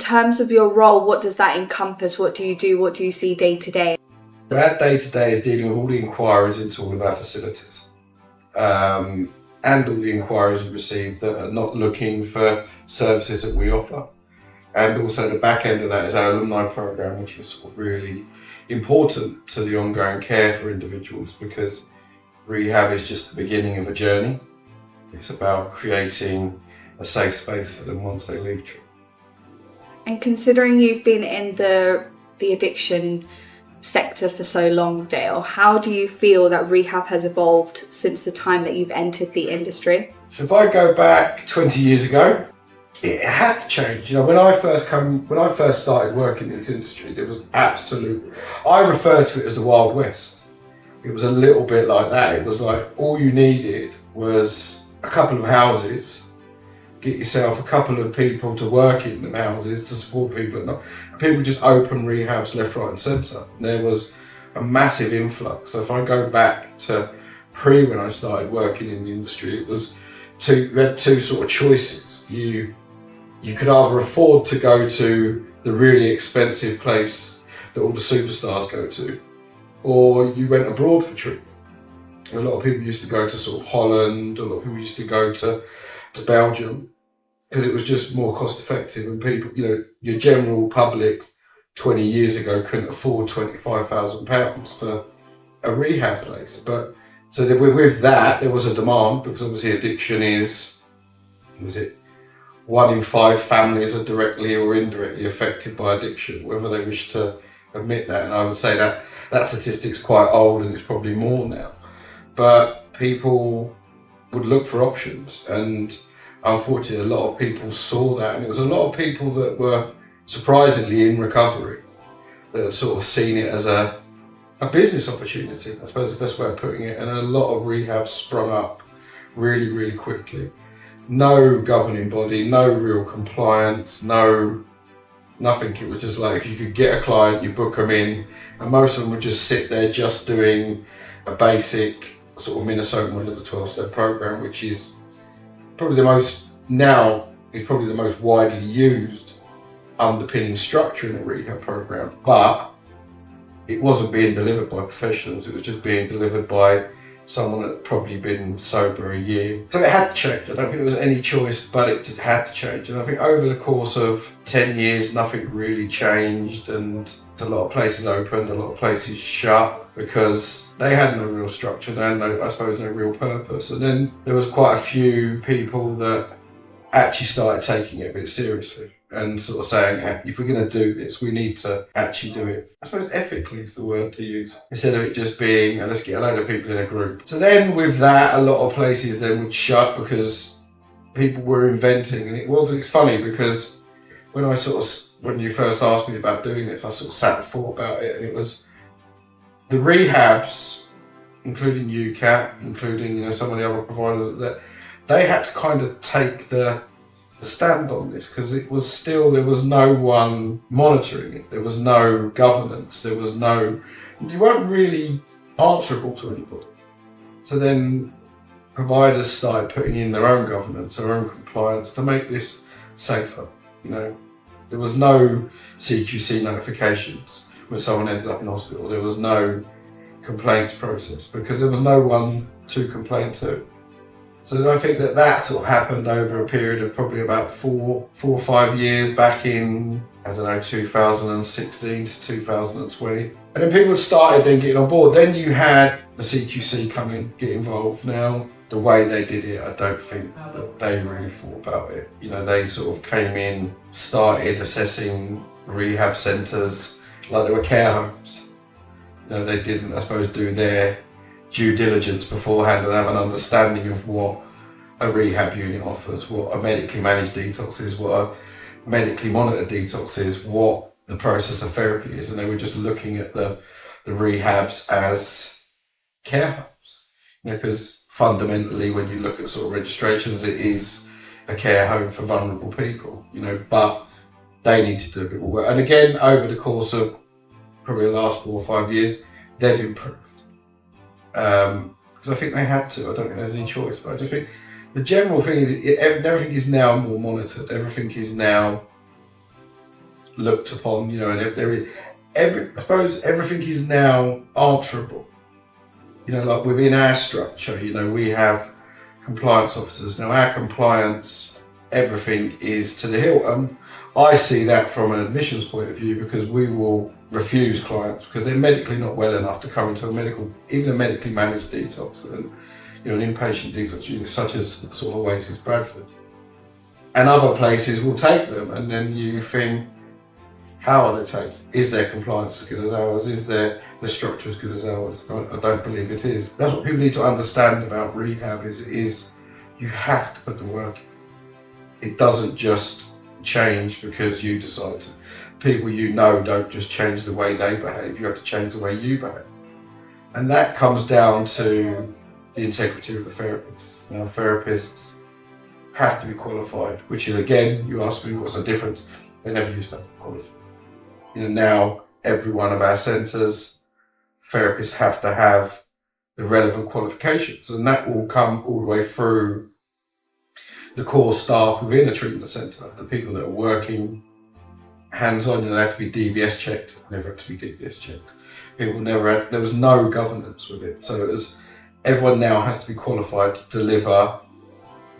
terms of your role, what does that encompass? What do you do? What do you see day to day? So our day to day is dealing with all the inquiries into all of our facilities. And all the inquiries we receive that are not looking for services that we offer. And also the back end of that is our alumni program, which is sort of really important to the ongoing care for individuals, because rehab is just the beginning of a journey. It's about creating a safe space for them once they leave treatment. And considering you've been in the addiction sector for so long, Dale, how do you feel that rehab has evolved since the time that you've entered the industry? So if I go back 20 years ago, it had changed. You know, when I first started working in this industry, there was I refer to it as the Wild West. It was a little bit like that. It was like all you needed was a couple of houses, get yourself a couple of people to work in the houses to support people. People just open rehabs left, right and centre. There was a massive influx. So if I go back to when I started working in the industry, it was you had two sort of choices. You could either afford to go to the really expensive place that all the superstars go to, or you went abroad for treatment. A lot of people used to go to sort of Holland, a lot of people used to go to Belgium, because it was just more cost effective, and people, you know, your general public 20 years ago couldn't afford £25,000 for a rehab place. But so with that, there was a demand, because obviously addiction is, 1 in 5 families are directly or indirectly affected by addiction, whether they wish to admit that. And I would say that statistic's quite old, and it's probably more now. But people would look for options, and unfortunately a lot of people saw that, and it was a lot of people that were surprisingly in recovery that have sort of seen it as a business opportunity, I suppose the best way of putting it. And a lot of rehabs sprung up really, really quickly. No governing body, no real compliance, nothing. It was just like, if you could get a client, you book them in, and most of them would just sit there just doing a basic sort of Minnesota model of the 12-step program, which is probably the most widely used underpinning structure in a rehab program. But it wasn't being delivered by professionals, it was just being delivered by someone that had probably been sober a year. So it had to change. I don't think there was any choice, but it had to change. And I think over the course of 10 years, nothing really changed, and a lot of places opened, a lot of places shut, because they had no real structure, they had no real purpose. And then there was quite a few people that actually started taking it a bit seriously, and sort of saying, if we're going to do this, we need to actually do it, I suppose ethically is the word to use, instead of it just being, let's get a load of people in a group. So then with that, a lot of places then would shut, because people were inventing. And it's funny, because when you first asked me about doing this, I sort of sat and thought about it, and it was the rehabs, including UKAT, including some of the other providers, that they had to kind of take the stand on this, because there was no one monitoring it, there was no governance, you weren't really answerable to anybody. So then providers started putting in their own governance, their own compliance to make this safer. There was no CQC notifications when someone ended up in hospital, there was no complaints process, because there was no one to complain to. So I think that sort of happened over a period of probably about 4 or 5 years, back in, 2016 to 2020. And then people started then getting on board. Then you had the CQC come in, get involved. Now, the way they did it, I don't think that they really thought about it. They sort of came in, started assessing rehab centres like they were care homes. They didn't, I suppose, do their due diligence beforehand and have an understanding of what a rehab unit offers, what a medically managed detox is, what a medically monitored detox is, what the process of therapy is. And they were just looking at the rehabs as care homes. Because fundamentally, when you look at sort of registrations, it is a care home for vulnerable people, but they need to do a bit more work. And again, over the course of probably the last 4 or 5 years, they've improved. Because I think they had to. I don't think there's any choice, but I just think the general thing is everything is now more monitored. Everything is now looked upon, you know, and there is I suppose everything is now answerable. You know, like within our structure, you know, we have compliance officers. Now our compliance, everything is to the hilt. I see that from an admissions point of view, because we will refuse clients because they're medically not well enough to come into even a medically managed detox, and you know, an inpatient detox unit such as sort of Oasis Bradford. And other places will take them, and then you think, how are they taken? Is their compliance as good as ours? Is the structure as good as ours? I don't believe it is. That's what people need to understand about rehab is you have to put the work in. It doesn't just change because you decide to. People you know don't just change the way they behave, you have to change the way you behave. And that comes down to the integrity of the therapists. Now, therapists have to be qualified, which is, again, you ask me what's the difference, they never used to have to qualify. You know, now every one of our centres, therapists have to have the relevant qualifications, and that will come all the way through the core staff within a treatment centre, the people that are working hands-on. You know, they have to be DBS checked, never had to be DBS checked. People never had, there was no governance with it. So it was, everyone now has to be qualified to deliver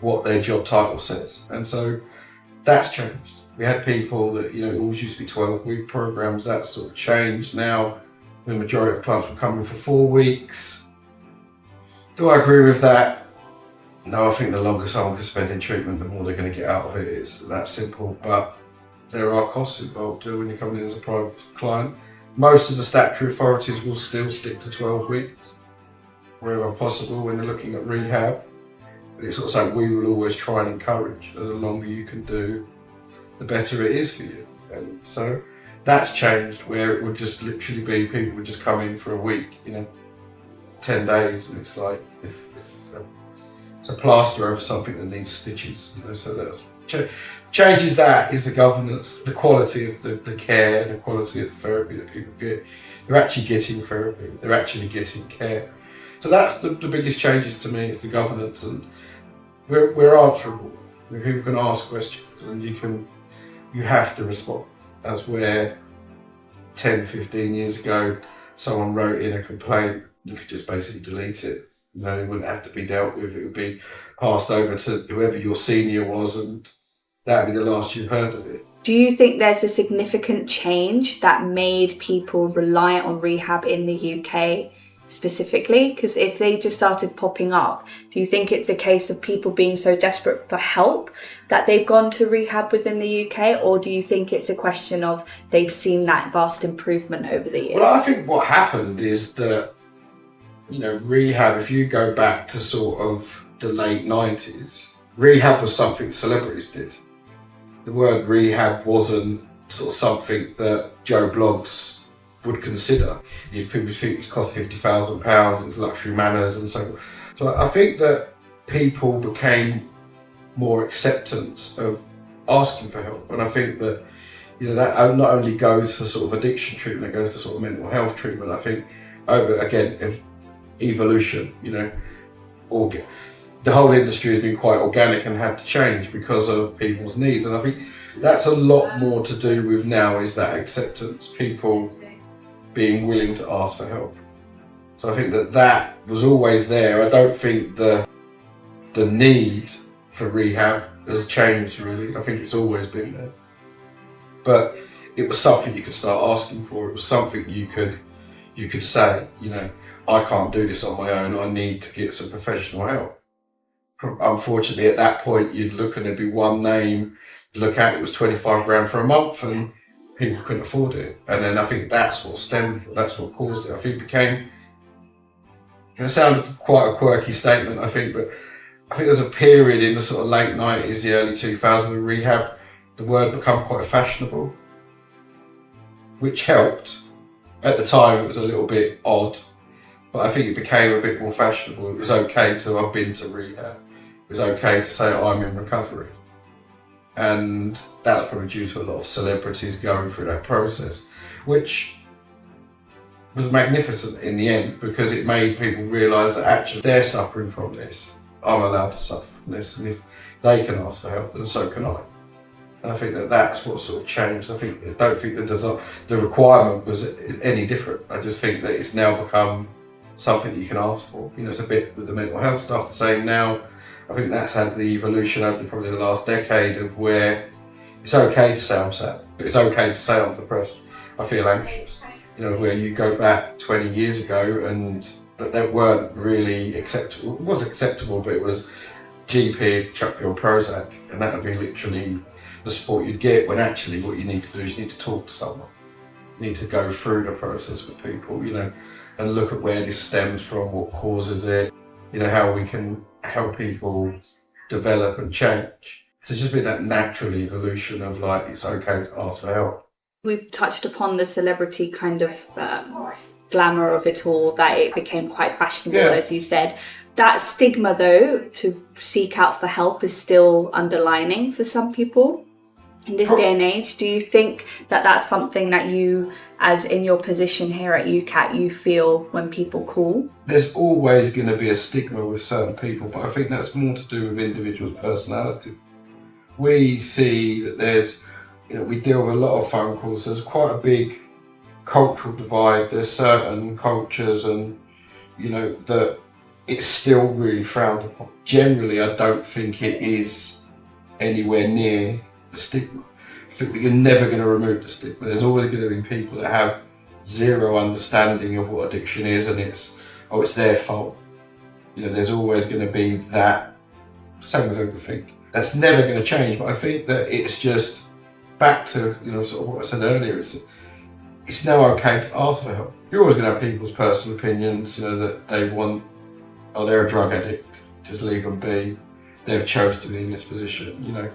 what their job title says. And so that's changed. We had people that, you know, it always used to be 12-week programs. That's sort of changed now. The majority of clients were coming for 4 weeks. Do I agree with that? No, I think the longer someone can spend in treatment, the more they're going to get out of it. It's that simple. But there are costs involved when you're coming in as a private client. Most of the statutory authorities will still stick to 12 weeks, wherever possible, when they're looking at rehab. But it's sort of something we will always try and encourage. And the longer you can do, the better it is for you. And so that's changed, where it would just literally be people would just come in for a week, you know, 10 days, and it's like it's a plaster over something that needs stitches, you know. So that's changes. That is the governance, the quality of the care, the quality of the therapy that people get. They're actually getting therapy, they're actually getting care. So that's the biggest changes to me, is the governance, and we're answerable. People can ask questions, and you have to respond. As where 10, 15 years ago, someone wrote in a complaint, you could just basically delete it. You know, it wouldn't have to be dealt with. It would be passed over to whoever your senior was, and that would be the last you've heard of it. Do you think there's a significant change that made people rely on rehab in the UK specifically? Because if they just started popping up, do you think it's a case of people being so desperate for help that they've gone to rehab within the UK, or do you think it's a question of they've seen that vast improvement over the years? Well, I think what happened is that, you know, rehab, if you go back to sort of the late 90s, rehab was something celebrities did. The word rehab wasn't sort of something that Joe Bloggs would consider. If people think it cost £50,000, it's luxury manners and so on. So I think that people became more acceptance of asking for help. And I think that, you know, that not only goes for sort of addiction treatment, it goes for sort of mental health treatment. I think over, again, evolution, you know, the whole industry has been quite organic and had to change because of people's needs. And I think that's a lot more to do with now, is that acceptance, people being willing to ask for help. So I think that was always there. I don't think the need for rehab has changed really. I think it's always been there. But it was something you could start asking for. It was something you could say, you know, I can't do this on my own, I need to get some professional help. Unfortunately, at that point, you'd look and there'd be one name, you'd look at, it was 25 grand for a month, and people couldn't afford it. And then I think that's what stemmed from, that's what caused it. I think it became, it sounded quite a quirky statement, I think, but I think there was a period in the sort of late 90s, the early 2000s with rehab, the word became quite fashionable, which helped. At the time, it was a little bit odd, but I think it became a bit more fashionable. It was okay to have been to rehab. It was okay to say, I'm in recovery. And that was probably due to a lot of celebrities going through that process, which was magnificent in the end, because it made people realise that actually they're suffering from this. I'm allowed to suffer from this, and if they can ask for help, then so can I. And I think that that's what sort of changed. I don't think the requirement was any different. I just think that it's now become something you can ask for. You know, it's a bit with the mental health stuff the same now. I think that's had the evolution over probably the last decade of where it's okay to say I'm sad. It's okay to say I'm depressed. I feel anxious. You know, where you go back 20 years ago and that weren't really acceptable. It was acceptable, but it was GP, chuck your Prozac, and that would be literally the support you'd get, when actually what you need to do is you need to talk to someone. You need to go through the process with people, you know, and look at where this stems from, what causes it, you know, how we can help people develop and change. So it's just been that natural evolution of like, it's okay to ask for help. We've touched upon the celebrity kind of glamour of it all, that it became quite fashionable, as you said. That stigma, though, to seek out for help is still underlining for some people in this day and age. Do you think that that's something that you, as in your position here at UKAT, you feel when people call? There's always going to be a stigma with certain people, but I think that's more to do with individuals' personality. We see that there's, you know, we deal with a lot of phone calls. There's quite a big cultural divide. There's certain cultures and, you know, that it's still really frowned upon. Generally, I don't think it is anywhere near the stigma. I think that you're never going to remove the stigma. There's always going to be people that have zero understanding of what addiction is, and it's their fault. You know, there's always going to be that. Same with everything. That's never going to change, but I think that it's just back to, you know, sort of what I said earlier. It's now okay to ask for help. You're always going to have people's personal opinions, you know, that they want, oh, they're a drug addict, just leave them be. They've chose to be in this position, you know.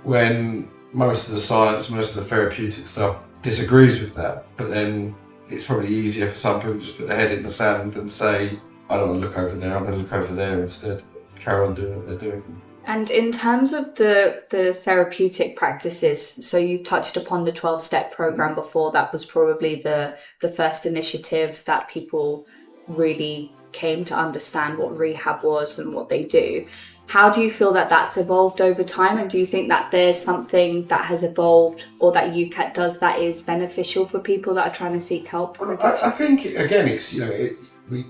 When most of the science, most of the therapeutic stuff disagrees with that, but then it's probably easier for some people to just put their head in the sand and say, I don't want to look over there, I'm going to look over there instead. Carry on doing what they're doing. And in terms of the therapeutic practices, so you've touched upon the 12-step program before. That was probably the first initiative that people really came to understand what rehab was and what they do. How do you feel that that's evolved over time, and do you think that there's something that has evolved or that UKAT does that is beneficial for people that are trying to seek help? I think, again, it's, you know,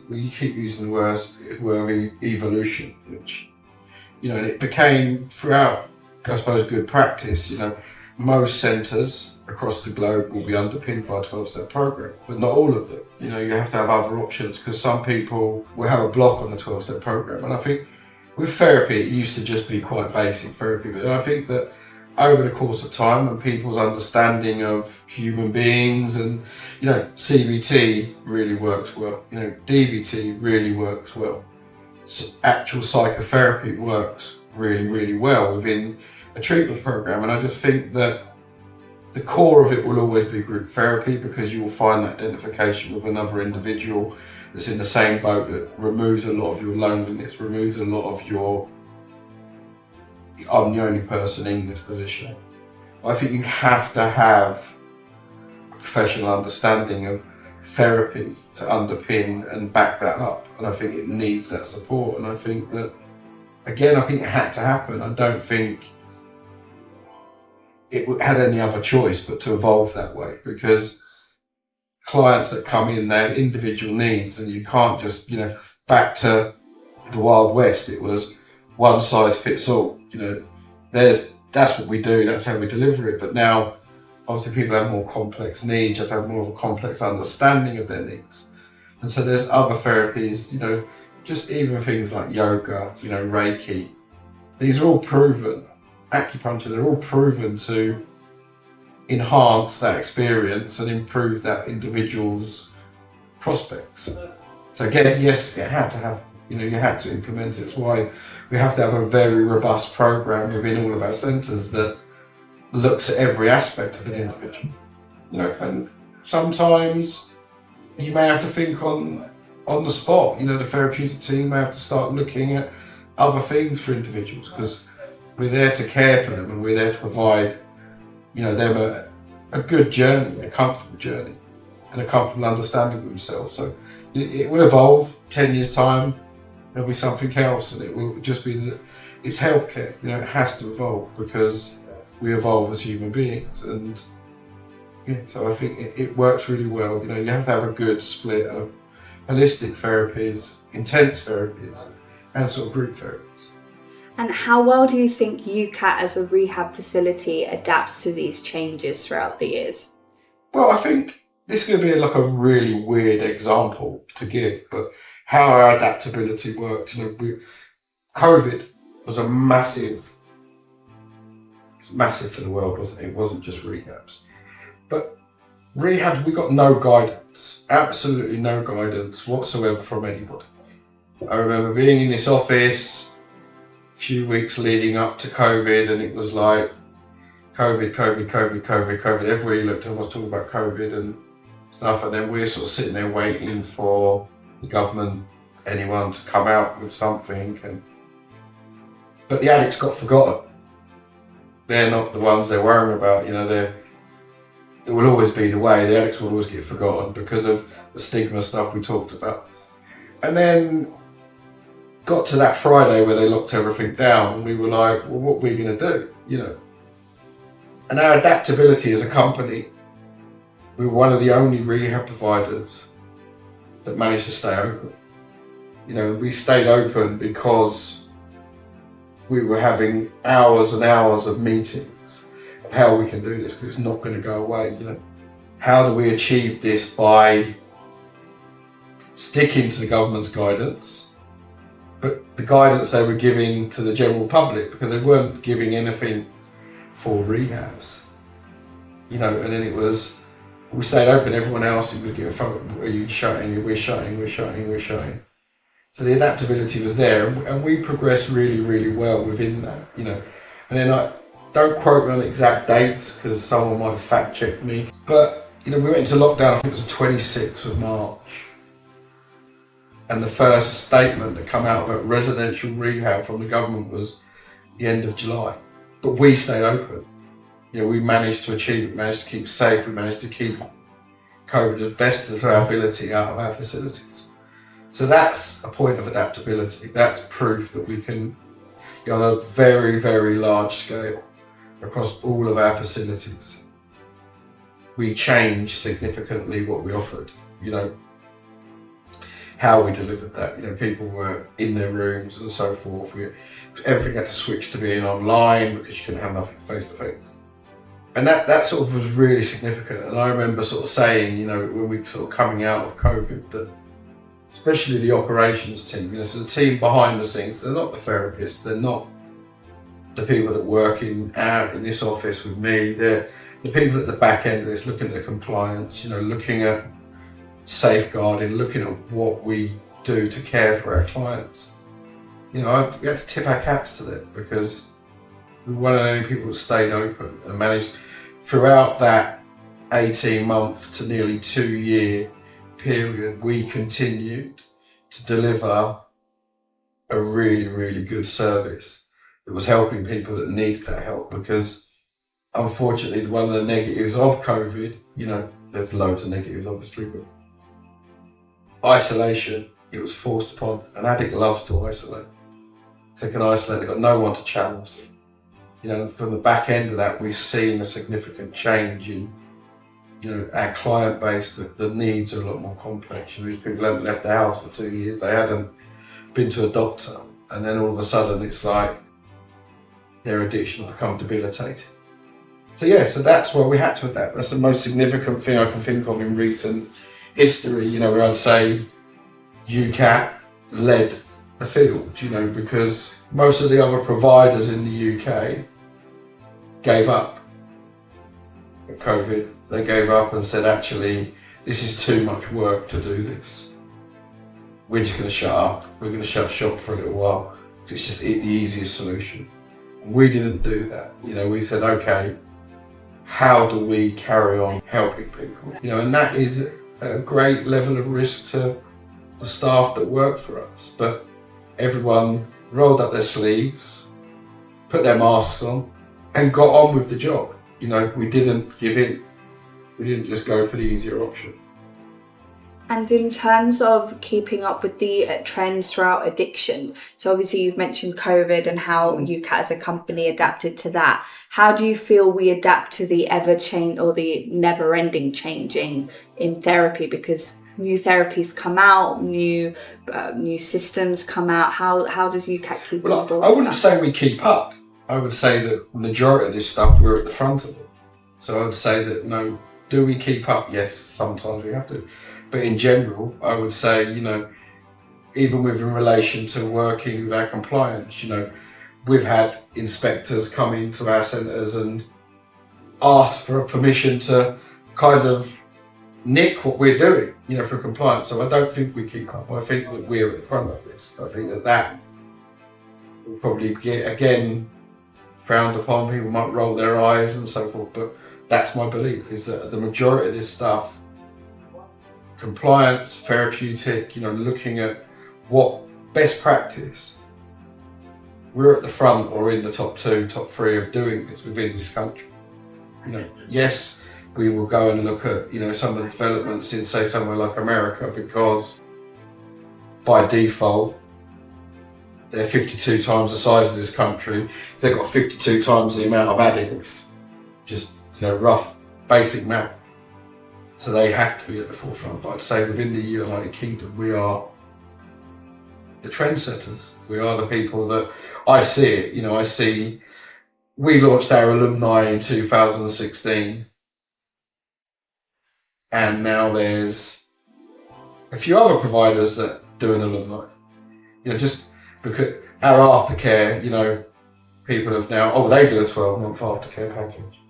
we keep using the word evolution, which, you know, and it became throughout, I suppose, good practice. You know, most centres across the globe will be underpinned by a 12-step program, but not all of them. You know, you have to have other options because some people will have a block on the 12-step program. And I think with therapy, it used to just be quite basic therapy. But I think that over the course of time and people's understanding of human beings and, you know, CBT really works well. You know, DBT really works well. Actual psychotherapy works really, really well within a treatment program, and I just think that the core of it will always be group therapy, because you will find that identification with another individual that's in the same boat, that removes a lot of your loneliness, removes a lot of your I'm the only person in this position. I think you have to have a professional understanding of therapy to underpin and back that up, and I think it needs that support. And I think that, again, I think it had to happen. I don't think it had any other choice but to evolve that way, because clients that come in, they have individual needs, and you can't just, you know, back to the Wild West, it was one size fits all. You know, that's what we do, that's how we deliver it. But now, obviously, people have more complex needs, you have to have more of a complex understanding of their needs. And so there's other therapies, you know, just even things like yoga, you know, Reiki. These are all proven, acupuncture, they're all proven to enhance that experience and improve that individual's prospects. So again, yes, it had to happen. You know, you had to implement it. It's why we have to have a very robust program within all of our centres that looks at every aspect of an individual. You know, and sometimes you may have to think on the spot. You know, the therapeutic team may have to start looking at other things for individuals, because we're there to care for them and we're there to provide, you know, them a good journey, a comfortable journey, and a comfortable understanding of themselves. So it will evolve. 10 years' time, there'll be something else, and it will just be that it's healthcare. You know, it has to evolve, because we evolve as human beings. And yeah, so I think it works really well. You know, you have to have a good split of holistic therapies, intense therapies, and sort of group therapies. And how well do you think UKAT as a rehab facility adapts to these changes throughout the years? Well, I think this is going to be like a really weird example to give, but how our adaptability worked. You know, COVID was massive for the world, wasn't it? It wasn't just rehabs. But rehabs, we got no guidance, absolutely no guidance whatsoever from anybody. I remember being in this office a few weeks leading up to COVID, and it was like COVID. Everywhere you looked, everyone was talking about COVID and stuff, and then we're sort of sitting there waiting for the government, anyone to come out with something. But the addicts got forgotten. They're not the ones they're worrying about. You know, it will always be the way. The addicts will always get forgotten because of the stigma stuff we talked about. And then got to that Friday where they locked everything down, and we were like, well, what are we going to do? You know. And our adaptability as a company, we were one of the only rehab providers that managed to stay open. You know, we stayed open because we were having hours and hours of meetings of how we can do this, because it's not going to go away. You know, how do we achieve this? By sticking to the government's guidance, but the guidance they were giving to the general public, because they weren't giving anything for rehabs. You know, and then it was, we stayed open, everyone else would get a phone, are you shutting? We're shutting. So the adaptability was there, and we progressed really, really well within that, you know. And then don't quote me on exact dates, because someone might fact check me, but you know, we went into lockdown, I think it was the 26th of March. And the first statement that came out about residential rehab from the government was the end of July. But we stayed open. You know, we managed to achieve it, managed to keep safe, we managed to keep COVID as best of our ability out of our facilities. So that's a point of adaptability. That's proof that we can, you know, on a very, very large scale across all of our facilities, we changed significantly what we offered. You know, how we delivered that. You know, people were in their rooms and so forth. Everything had to switch to being online because you couldn't have nothing face to face. And that sort of was really significant. And I remember sort of saying, you know, when we sort of coming out of COVID, that especially the operations team, you know, so the team behind the scenes, they're not the therapists, they're not the people that work in this office with me, they're the people at the back end of this, looking at the compliance, you know, looking at safeguarding, looking at what we do to care for our clients. You know, we had to tip our caps to them, because we were one of the only people that stayed open and managed throughout that 18-month to nearly 2-year period, we continued to deliver a really, really good service that was helping people that needed that help. Because unfortunately, one of the negatives of COVID, you know, there's loads of negatives obviously, but isolation, it was forced upon. An addict loves to isolate. They can isolate, they've got no one to challenge them. You know, from the back end of that, we've seen a significant change in, you know, our client base. The needs are a lot more complex. You know, these people hadn't left the house for 2 years, they hadn't been to a doctor, and then all of a sudden it's like their addiction will become debilitating. So yeah, so that's where we had to adapt. That's the most significant thing I can think of in recent history, you know, where I'd say UKAT led the field, you know, because most of the other providers in the UK gave up at COVID. They gave up and said, actually, this is too much work to do this. We're just going to shut up. We're going to shut shop for a little while. It's just the easiest solution. We didn't do that. You know, we said, okay, how do we carry on helping people? You know, and that is a great level of risk to the staff that work for us. But everyone rolled up their sleeves, put their masks on, and got on with the job. You know, we didn't give in. We didn't just go for the easier option. And in terms of keeping up with the trends throughout addiction, so obviously you've mentioned COVID and how UKAT as a company adapted to that. How do you feel we adapt to the ever-change or the never-ending changing in therapy? Because new therapies come out, new systems come out. How does UKAT keep Well, up? I wouldn't say we keep up. I would say that the majority of this stuff, we're at the front of it. So I would say that, do we keep up? Yes, sometimes we have to. But in general, I would say, even with in relation to working with our compliance, we've had inspectors come into our centres and ask for permission to kind of nick what we're doing, for compliance. So I don't think we keep up. I think that we're at the front of this. I think that will probably get, again, frowned upon. People might roll their eyes and so forth, but that's my belief, is that the majority of this stuff, compliance, therapeutic, looking at what best practice, we're at the front or in the top 2, top 3 of doing this within this country. Yes, we will go and look at, some of the developments in, say, somewhere like America, because by default, they're 52 times the size of this country. They've got 52 times the amount of addicts. Just, rough, basic math. So they have to be at the forefront. But I'd say within the United Kingdom, we are the trendsetters. We are the people that, I see it. We launched our alumni in 2016. And now there's a few other providers that do an alumni. Just because our aftercare, people have now, they do a 12-month aftercare package.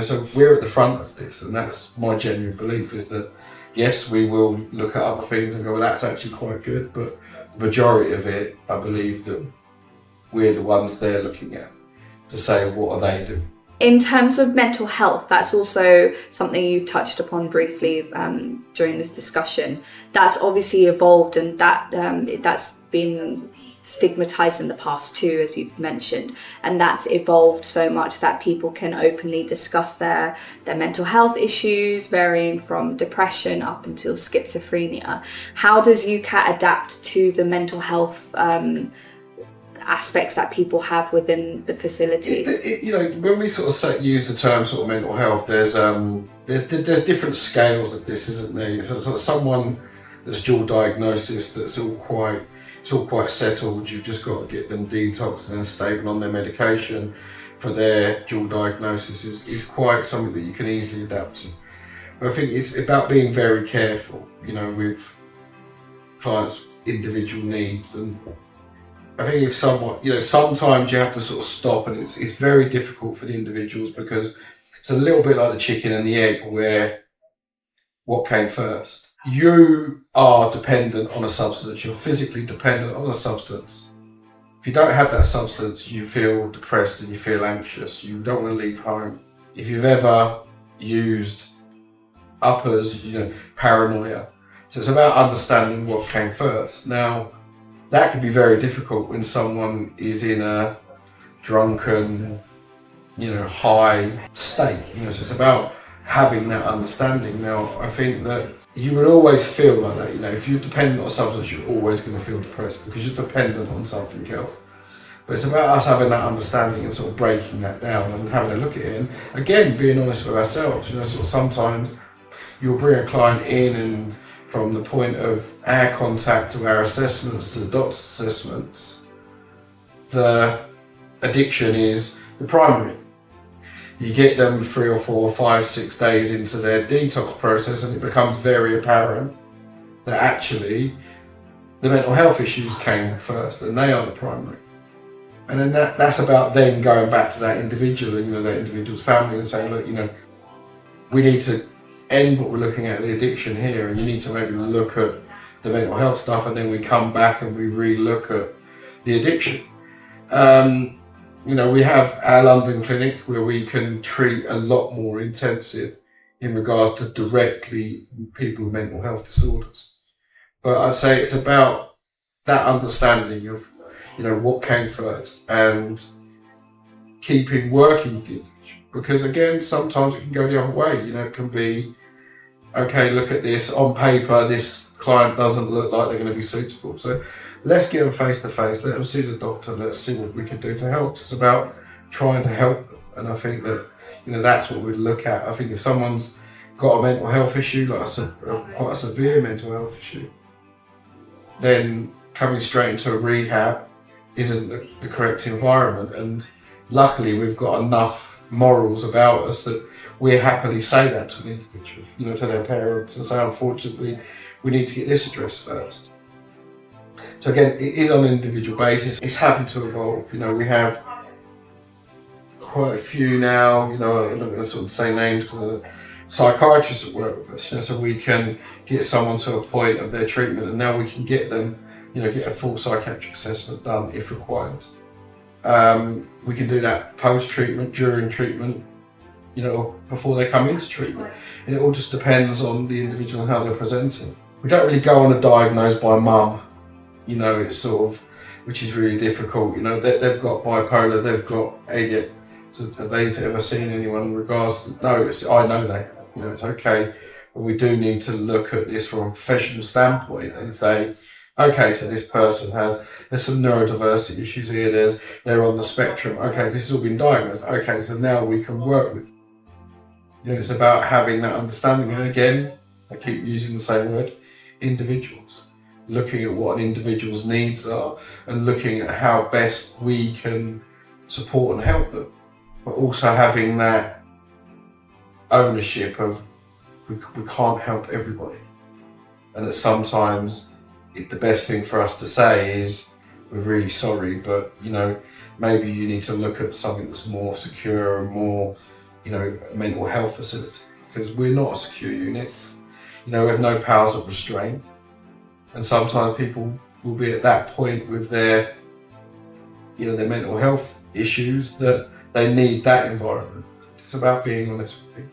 So we're at the front of this, and that's my genuine belief, is that yes, we will look at other things and go, well, that's actually quite good, but the majority of it, I believe that we're the ones they're looking at to say, what are they doing? In terms of mental health, that's also something you've touched upon briefly during this discussion. That's obviously evolved, and that's been stigmatized in the past too, as you've mentioned, and that's evolved so much that people can openly discuss their mental health issues, varying from depression up until schizophrenia. How does UKAT adapt to the mental health aspects that people have within the facilities? When we sort of use the term sort of mental health, there's different scales of this, isn't there? So someone that's dual diagnosis, that's all quite settled. You've just got to get them detoxed and stable on their medication for their dual diagnosis is quite something that you can easily adapt to. But I think it's about being very careful, with clients' individual needs. And I think if sometimes you have to sort of stop, and it's very difficult for the individuals, because it's a little bit like the chicken and the egg, where what came first? You are dependent on a substance. You're physically dependent on a substance. If you don't have that substance, you feel depressed and you feel anxious. You don't want to leave home. If you've ever used uppers, paranoia. So it's about understanding what came first. Now, that can be very difficult when someone is in a drunken, high state. So it's about having that understanding. Now, I think that you would always feel like that. If you're dependent on a substance, you're always going to feel depressed because you're dependent on something else. But it's about us having that understanding and sort of breaking that down and having a look at it. And again, being honest with ourselves. Sometimes you'll bring a client in, and from the point of our contact to our assessments to the doctor's assessments, the addiction is the primary. You get them 3 or 4 or 5, 6 days into their detox process, and it becomes very apparent that actually the mental health issues came first, and they are the primary. And then that's about then going back to that individual, that individual's family, and saying, look, we need to end what we're looking at, the addiction here, and you need to maybe look at the mental health stuff, and then we come back and we re-look at the addiction. We have our London clinic where we can treat a lot more intensive in regards to directly people with mental health disorders. But I'd say it's about that understanding of, what came first, and keeping working with the individual. Because again, sometimes it can go the other way. It can be okay, look at this, on paper, this client doesn't look like they're going to be suitable. So let's get them face to face, let them see the doctor, let's see what we can do to help. It's about trying to help them. And I think that, that's what we'd look at. I think if someone's got a mental health issue, like quite a severe mental health issue, then coming straight into a rehab isn't the correct environment. And luckily we've got enough morals about us that we happily say that to an individual, to their parents, and say, unfortunately, we need to get this addressed first. So again, it is on an individual basis. It's having to evolve. We have quite a few now, I'm not going to sort of say names because of the psychiatrists that work with us, so we can get someone to a point of their treatment, and now we can get them, get a full psychiatric assessment done if required. We can do that post-treatment, during treatment, before they come into treatment. And it all just depends on the individual and how they're presenting. We don't really go on a diagnose by mum, it's sort of, which is really difficult. They've got bipolar, they've got ADHD. So have they ever seen anyone in regards to, no, I know they have, it's okay. But we do need to look at this from a professional standpoint and say, okay, so this person there's some neurodiversity issues here, they're on the spectrum. Okay, this has all been diagnosed. Okay, so now we can work with, it's about having that understanding. And again, I keep using the same word, individuals. Looking at what an individual's needs are and looking at how best we can support and help them. But also having that ownership of we can't help everybody. And that sometimes the best thing for us to say is, we're really sorry, but maybe you need to look at something that's more secure and more, a mental health facility, because we're not a secure unit. We have no powers of restraint. And sometimes people will be at that point with their, their mental health issues that they need that environment. It's about being honest with people.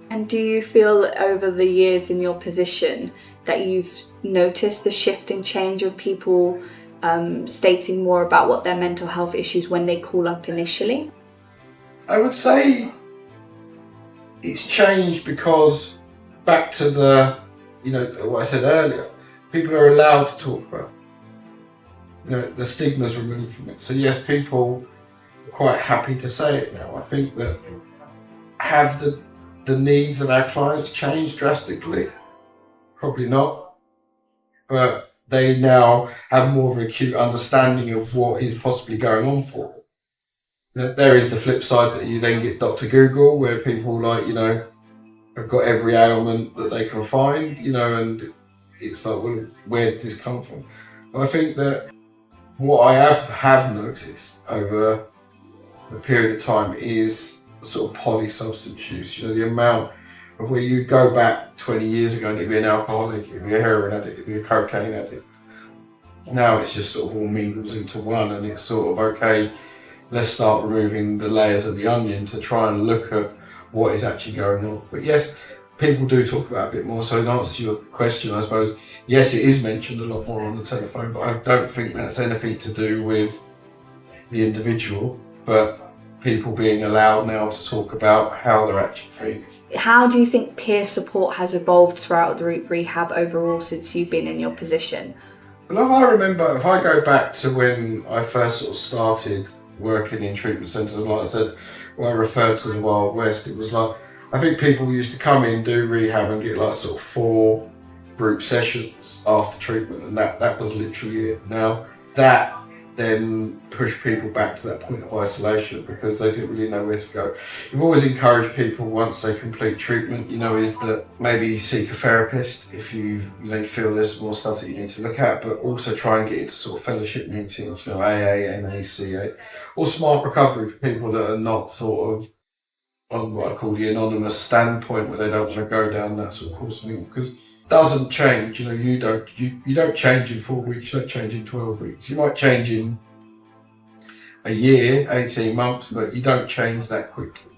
And do you feel over the years in your position that you've noticed the shift and change of people stating more about what their mental health issues when they call up initially? I would say it's changed because back to the, what I said earlier, people are allowed to talk about it. The stigma's removed from it. So yes, people are quite happy to say it now. I think that have the needs of our clients changed drastically? Probably not. But they now have more of an acute understanding of what is possibly going on for them. There is the flip side that you then get Dr. Google, where people have got every ailment that they can find, and it's like, well, where did this come from? But I think that what I have noticed over a period of time is sort of polysubstance use. The amount of where you go back 20 years ago and you'd be an alcoholic, you'd be a heroin addict, you'd be a cocaine addict. Now it's just sort of all mingles into one, and it's sort of, okay, let's start removing the layers of the onion to try and look at what is actually going on. But yes, people do talk about it a bit more. So in answer to your question, I suppose, yes, it is mentioned a lot more on the telephone, but I don't think that's anything to do with the individual, but people being allowed now to talk about how they're actually feeling. How do you think peer support has evolved throughout the rehab overall since you've been in your position? Well, if I go back to when I first sort of started working in treatment centres, and like I said, when I referred to the Wild West, it was like, I think people used to come in, do rehab and get like sort of 4 group sessions after treatment, and that was literally it. Now, that then pushed people back to that point of isolation because they didn't really know where to go. We've always encouraged people, once they complete treatment, is that maybe seek a therapist if you feel there's more stuff that you need to look at, but also try and get into sort of fellowship meetings, AA, NA, CA, or smart recovery for people that are not sort of on what I call the anonymous standpoint, where they don't want to go down that sort of course of thing, because it doesn't change. You don't change in 4 weeks, you don't change in 12 weeks. You might change in a year, 18 months, but you don't change that quickly.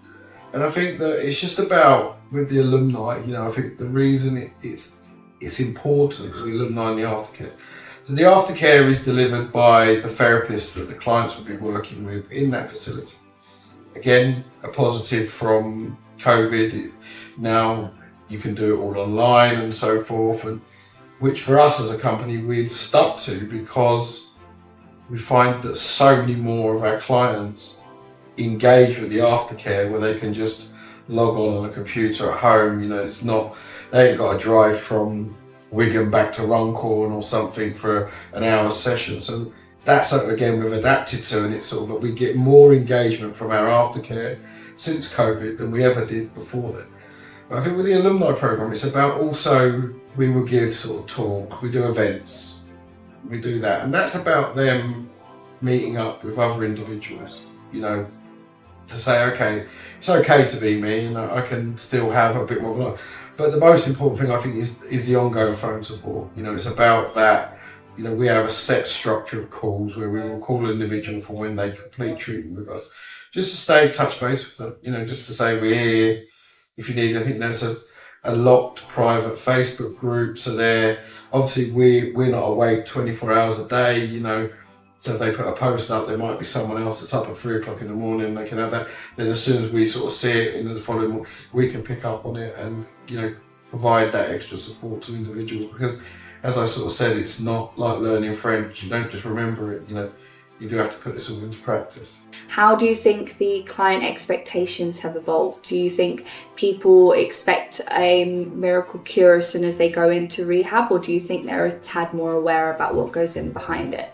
And I think that it's just about, with the alumni, I think the reason it's important is the alumni and the aftercare. So the aftercare is delivered by the therapist that the clients will be working with in that facility. Again, a positive from COVID. Now, you can do it all online and so forth, and which for us as a company we've stuck to, because we find that so many more of our clients engage with the aftercare where they can just log on a computer at home. You know, it's not, they ain't got to drive from Wigan back to Runcorn or something for an hour's session. So that's something, again, we've adapted to, and it's sort of like we get more engagement from our aftercare since COVID than we ever did before then. But I think with the alumni program, it's about also, we will give sort of talk, we do events, we do that, and that's about them meeting up with other individuals, you know, to say, okay, it's okay to be me, and I can still have a bit more of a life. But the most important thing, I think, is the ongoing phone support. You know, it's about that. You know, we have a set structure of calls where we will call an individual for when they complete treatment with us, just to stay touch base with them. You know, just to say we're here if you need anything. There's a locked private Facebook group, so there. Obviously, we're not awake 24 hours a day. You know. So if they put a post up, there might be someone else that's up at 3 o'clock in the morning, they can have that. Then as soon as we sort of see it in the following morning, we can pick up on it and, you know, provide that extra support to individuals. Because as I sort of said, it's not like learning French. You don't just remember it, you know, you do have to put this all into practice. How do you think the client expectations have evolved? Do you think people expect a miracle cure as soon as they go into rehab, or do you think they're a tad more aware about what goes in behind it?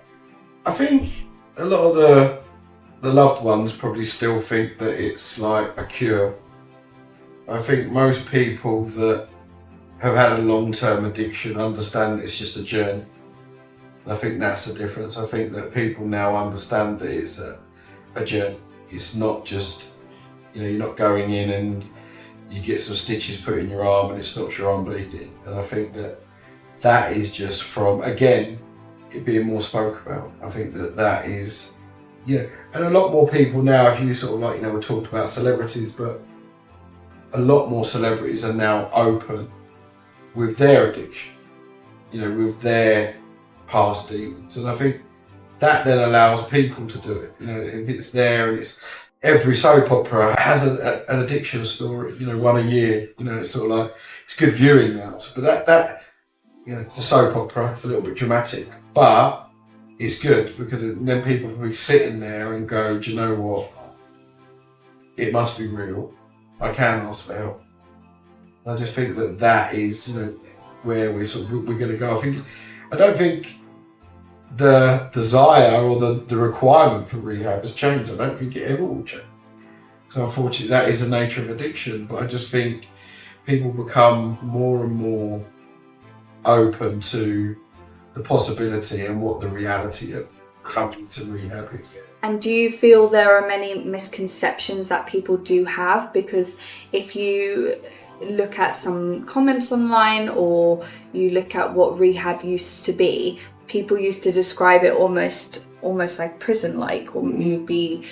I think a lot of the loved ones probably still think that it's like a cure. I think most people that have had a long-term addiction understand it's just a journey. And I think that's the difference. I think that people now understand that it's a journey. It's not just, you know, you're not going in and you get some stitches put in your arm and it stops your arm bleeding. And I think that is just from, again, it being more spoke about. I think that is, you know, and a lot more people now, if you sort of like, you know, we talked about celebrities, but a lot more celebrities are now open with their addiction, you know, with their past demons. And I think that then allows people to do it. You know, if it's there, and it's, every soap opera has an addiction story, you know, one a year, you know, it's sort of like, it's good viewing now. But that you know, it's a soap opera, it's a little bit dramatic. But it's good because then people will be sitting there and go, do you know what? It must be real. I can ask for help. I just think that is, you know, where we're going to go. I don't think the desire or the requirement for rehab has changed. I don't think it ever will change. So unfortunately, that is the nature of addiction. But I just think people become more and more open to the possibility and what the reality of coming to rehab is. And do you feel there are many misconceptions that people do have? Because if you look at some comments online or you look at what rehab used to be, people used to describe it almost like prison-like, or you'd be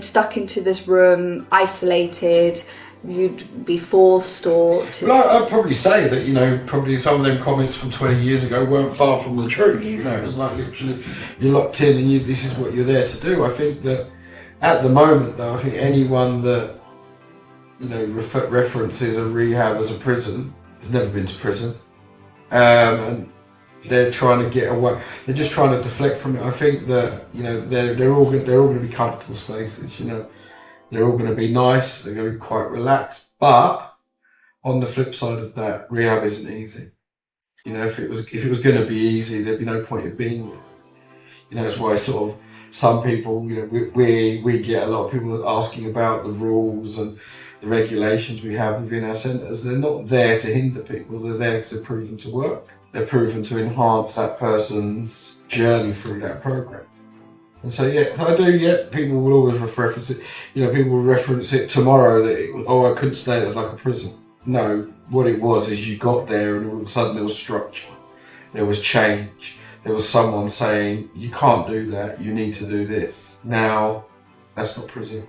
stuck into this room, isolated, you'd be forced or to... Well, I'd probably say that, you know, probably some of them comments from 20 years ago weren't far from the truth. You know, it was like literally you're locked in and this is what you're there to do. I think that at the moment, though, I think anyone that, you know, references a rehab as a prison has never been to prison. And they're trying to get away. They're just trying to deflect from it. I think that, you know, they're all going to be comfortable spaces, you know. They're all going to be nice, they're going to be quite relaxed, but on the flip side of that, rehab isn't easy. You know, if it was going to be easy, there'd be no point in being there. You know, that's why sort of some people, you know, we get a lot of people asking about the rules and the regulations we have within our centres. They're not there to hinder people, they're there because they're proven to work. They're proven to enhance that person's journey through that program. And so, people will always reference it. You know, people will reference it tomorrow that, I couldn't stay, it was like a prison. No, what it was is you got there and all of a sudden there was structure, there was change, there was someone saying, you can't do that, you need to do this. Now, that's not prison.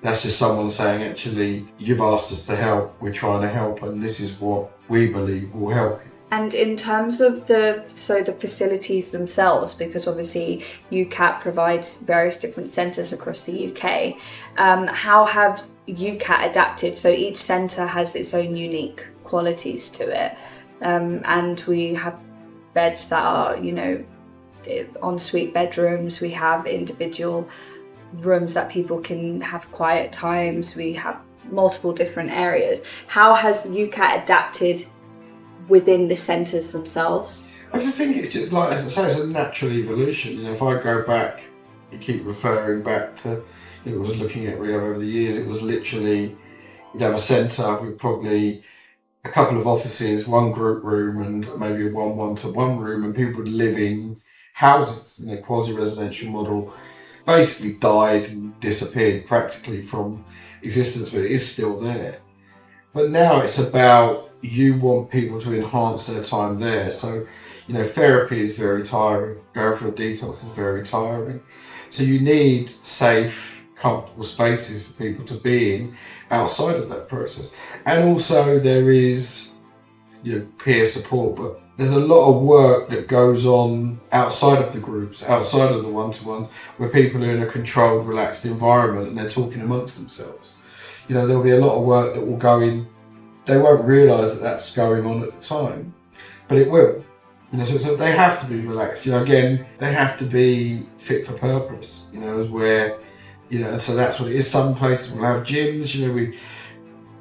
That's just someone saying, actually, you've asked us to help, we're trying to help, and this is what we believe will help you. And in terms of the facilities themselves, because obviously UKAT provides various different centres across the UK, how have UKAT adapted? So each centre has its own unique qualities to it. And we have beds that are, you know, ensuite bedrooms. We have individual rooms that people can have quiet times. We have multiple different areas. How has UKAT adapted within the centres themselves? I think it's just like, as I say, it's a natural evolution. You know, if I go back, you keep referring back to, it was looking at Rehab over the years, it was literally, you'd have a centre with probably a couple of offices, one group room and maybe a one-to-one room, and people would live in houses, you know, quasi-residential model, basically died and disappeared practically from existence, but it is still there. But now it's about, you want people to enhance their time there. So, you know, therapy is very tiring, going for a detox is very tiring. So you need safe, comfortable spaces for people to be in outside of that process. And also there is, you know, peer support, but there's a lot of work that goes on outside of the groups, outside of the one-to-ones, where people are in a controlled, relaxed environment and they're talking amongst themselves. You know, there'll be a lot of work that will go in, they won't realise that that's going on at the time, but it will. You know, so they have to be relaxed. You know, again, they have to be fit for purpose. You know, as where, you know, and so that's what it is. Some places will have gyms. You know, we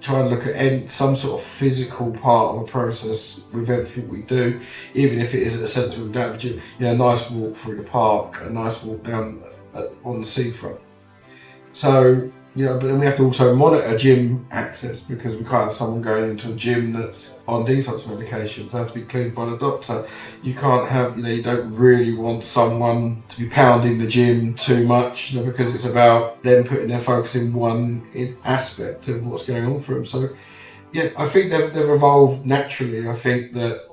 try and look at some sort of physical part of a process with everything we do, even if it is at the centre of that gym. You know, a nice walk through the park, a nice walk down on the seafront. So, you know, but then we have to also monitor gym access, because we can't have someone going into a gym that's on detox medications. They have to be cleared by the doctor. You can't have, you know, you don't really want someone to be pounding the gym too much, you know, because it's about them putting their focus in one aspect of what's going on for them. So, yeah, I think they've evolved naturally. I think that,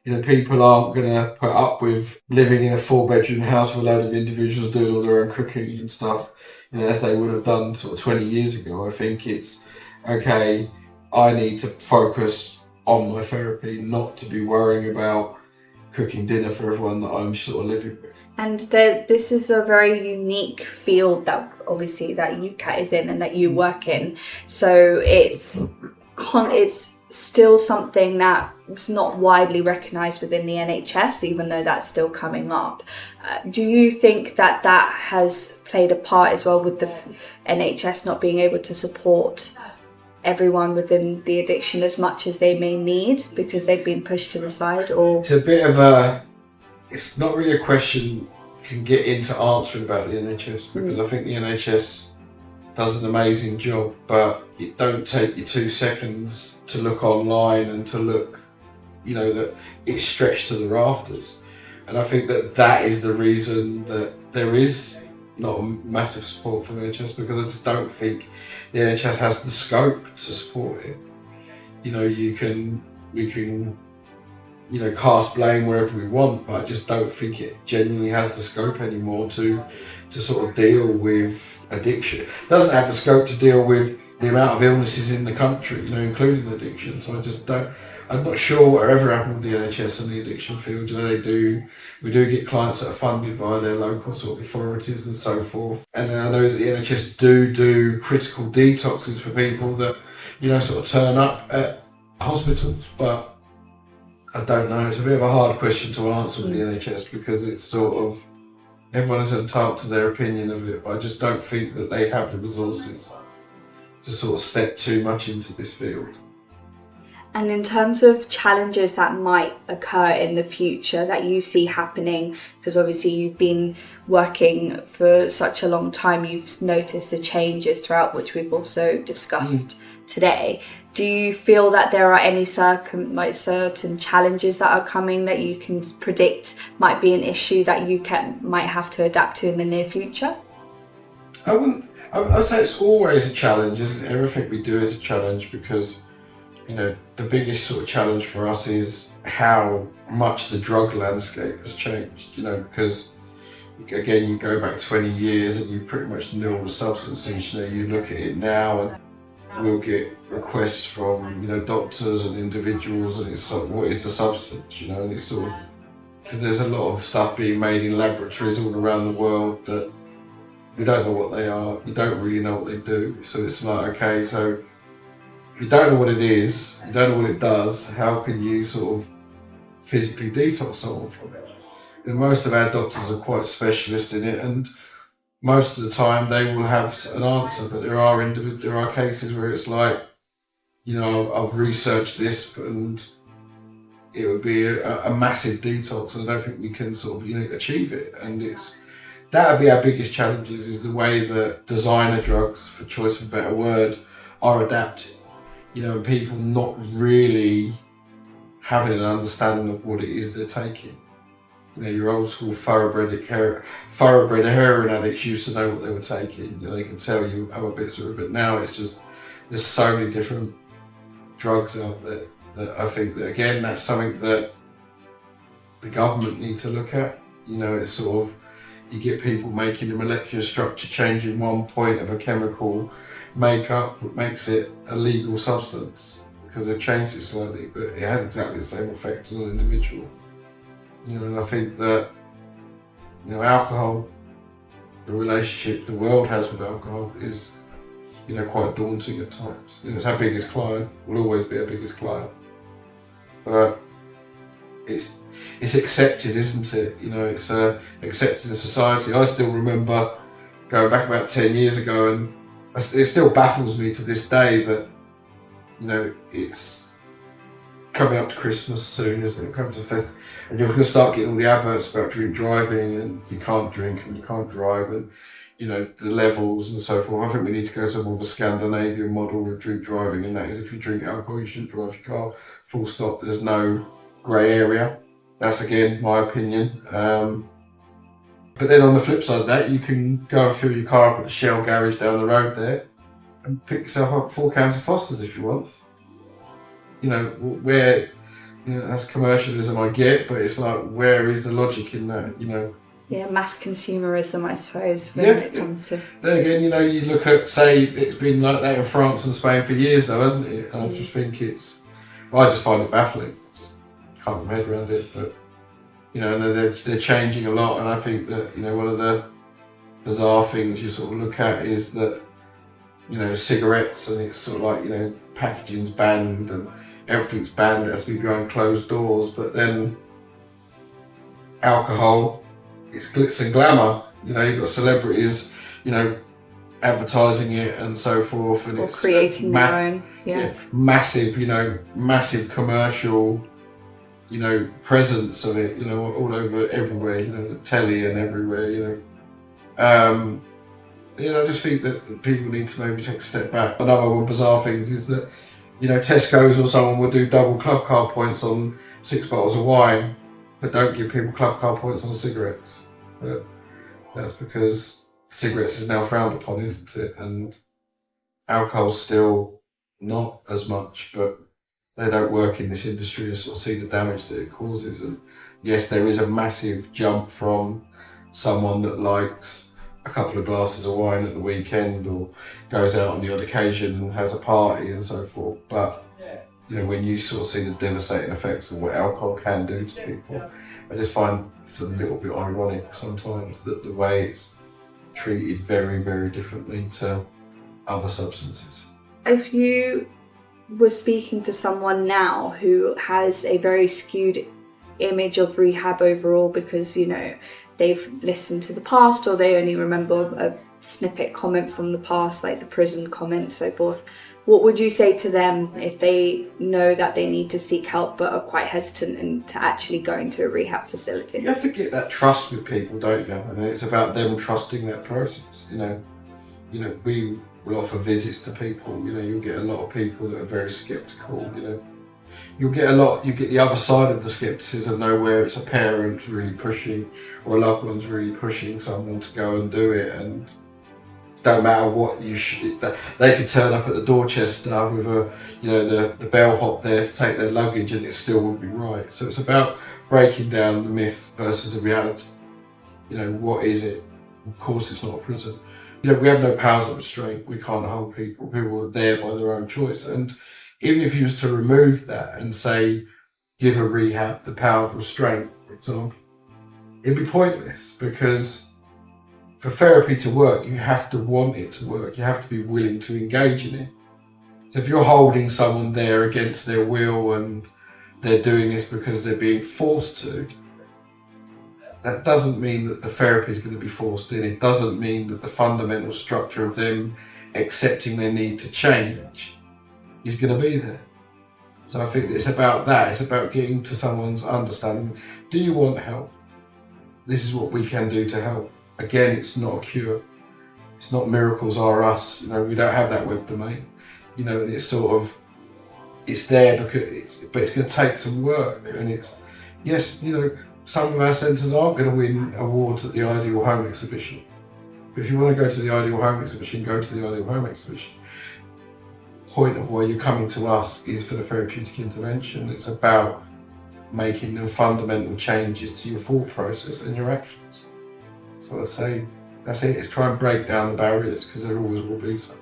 you know, people aren't going to put up with living in a 4-bedroom house with a load of individuals doing all their own cooking and stuff, you know, as they would have done sort of 20 years ago. I think it's, okay, I need to focus on my therapy, not to be worrying about cooking dinner for everyone that I'm sort of living with. And this is a very unique field that obviously that UKAT is in and that you work in. So it's still something that's not widely recognised within the NHS, even though that's still coming up. Do you think that that has played a part as well with the NHS not being able to support everyone within the addiction as much as they may need because they've been pushed to the side? Or it's a bit of a, it's not really a question you can get into answering about the NHS, because I think the NHS does an amazing job, but it don't take you 2 seconds to look online and to look, you know, that it's stretched to the rafters. And I think that that is the reason that there is not a massive support from the NHS, because I just don't think the NHS has the scope to support it. You know, we can, you know, cast blame wherever we want, but I just don't think it genuinely has the scope anymore to sort of deal with addiction. It doesn't have the scope to deal with the amount of illnesses in the country, you know, including addiction. So I just don't, I'm not sure whatever happened with the NHS and the addiction field. You know, we do get clients that are funded by their local sort of authorities and so forth. And I know that the NHS do critical detoxes for people that, you know, sort of turn up at hospitals, but I don't know. It's a bit of a hard question to answer with the NHS, because it's sort of, everyone is entitled to their opinion of it, but I just don't think that they have the resources to sort of step too much into this field. And in terms of challenges that might occur in the future that you see happening, because obviously you've been working for such a long time, you've noticed the changes throughout, which we've also discussed today. Do you feel that there are any certain challenges that are coming that you can predict might be an issue that you might have to adapt to in the near future? I would say it's always a challenge, isn't it? Everything we do is a challenge, because, you know, the biggest sort of challenge for us is how much the drug landscape has changed, you know, because again, you go back 20 years and you pretty much knew all the substances. You know, you look at it now and we'll get requests from, you know, doctors and individuals, and it's like, what is the substance, you know, and it's sort of, because there's a lot of stuff being made in laboratories all around the world that we don't know what they are, we don't really know what they do, so it's like, okay, so if you don't know what it is, you don't know what it does, how can you sort of physically detox someone from it? And most of our doctors are quite specialist in it, and most of the time they will have an answer, but there are cases where it's like, you know, I've researched this and it would be a massive detox, and I don't think we can sort of, you know, achieve it. And that would be our biggest challenges, is the way that designer drugs, for choice of a better word, are adapted. You know, people not really having an understanding of what it is they're taking. You know, your old school thoroughbred heroin addicts used to know what they were taking. You know, they can tell you other bits of it, but now it's just, there's so many different drugs out there that I think that, again, that's something that the government need to look at. You know, it's sort of, you get people making the molecular structure changing one point of a chemical makeup that makes it a legal substance because they've changed it slightly, but it has exactly the same effect on an individual. You know, and I think that, you know, alcohol, the relationship the world has with alcohol is, you know, quite daunting at times. You know, it's our biggest client, will always be our biggest client. But it's accepted, isn't it? You know, it's accepted in society. I still remember going back about 10 years ago, and it still baffles me to this day that, you know, it's coming up to Christmas soon, isn't it? Coming to the fest, and you're going to start getting all the adverts about drink driving, and you can't drink and you can't drive, and, you know, the levels and so forth. I think we need to go to more of a Scandinavian model with drink driving, and that is, if you drink alcohol, you shouldn't drive your car. Full stop. There's no grey area. That's, again, my opinion. But then on the flip side of that, you can go and fill your car up at the Shell garage down the road there and pick yourself up 4 cans of Foster's if you want. You know, where, you know, that's commercialism, I get, but it's like, where is the logic in that, you know? Yeah, mass consumerism, I suppose, when it comes to... Then again, you know, you look at, say, it's been like that in France and Spain for years though, hasn't it? And I just think I just find it baffling. Just can't get my head around it, but, you know, and they're changing a lot, and I think that, you know, one of the bizarre things you sort of look at is that, you know, cigarettes, and it's sort of like, you know, packaging's banned and everything's banned, it has to be behind closed doors, but then alcohol, it's glitz and glamour. You know, you've got celebrities, you know, advertising it and so forth, and or it's creating their own, massive, you know, massive commercial, you know, presence of it, you know, all over everywhere, you know, the telly and everywhere, you know. You know, I just think that people need to maybe take a step back. Another one of the bizarre things is that, you know, Tesco's or someone will do double club card points on 6 bottles of wine, but don't give people club card points on cigarettes. But that's because cigarettes is now frowned upon, isn't it? And alcohol's still not as much, but they don't work in this industry and sort of see the damage that it causes. And yes, there is a massive jump from someone that likes a couple of glasses of wine at the weekend or goes out on the odd occasion and has a party and so forth. But, you know, when you sort of see the devastating effects of what alcohol can do to people, I just find it's a little bit ironic sometimes that the way it's treated very, very differently to other substances. If you were speaking to someone now who has a very skewed image of rehab overall because, you know, they've listened to the past or they only remember a snippet comment from the past, like the prison comment, so forth, what would you say to them if they know that they need to seek help but are quite hesitant into actually going to a rehab facility? You have to get that trust with people, don't you? And it's about them trusting that process. You know, we will offer visits to people. You know, you'll get a lot of people that are very sceptical. You know, you get the other side of the skepticism, though, where it's a parent really pushing or a loved one's really pushing someone to go and do it, and don't matter what they could turn up at the Dorchester with the bellhop there to take their luggage and it still wouldn't be right. So it's about breaking down the myth versus the reality. You know, what is it? Of course it's not a prison. You know, we have no powers of restraint. We can't hold people. People are there by their own choice. And even if you was to remove that and say, give a rehab the power of restraint, for example, it'd be pointless, because for therapy to work, you have to want it to work. You have to be willing to engage in it. So if you're holding someone there against their will and they're doing this because they're being forced to, that doesn't mean that the therapy is going to be forced in. It doesn't mean that the fundamental structure of them accepting their need to change is going to be there. So I think it's about that. It's about getting to someone's understanding. Do you want help? This is what we can do to help. Again, it's not a cure. It's not miracles are us. You know, we don't have that web domain. You know, and it's sort of, it's there but it's going to take some work. And it's, yes, you know, some of our centres aren't going to win awards at the Ideal Home Exhibition. But if you want to go to the Ideal Home Exhibition, go to the Ideal Home Exhibition. Point of why you're coming to us is for the therapeutic intervention. It's about making the fundamental changes to your thought process and your actions. So I say, that's it, it's try and break down the barriers, because there always will be some.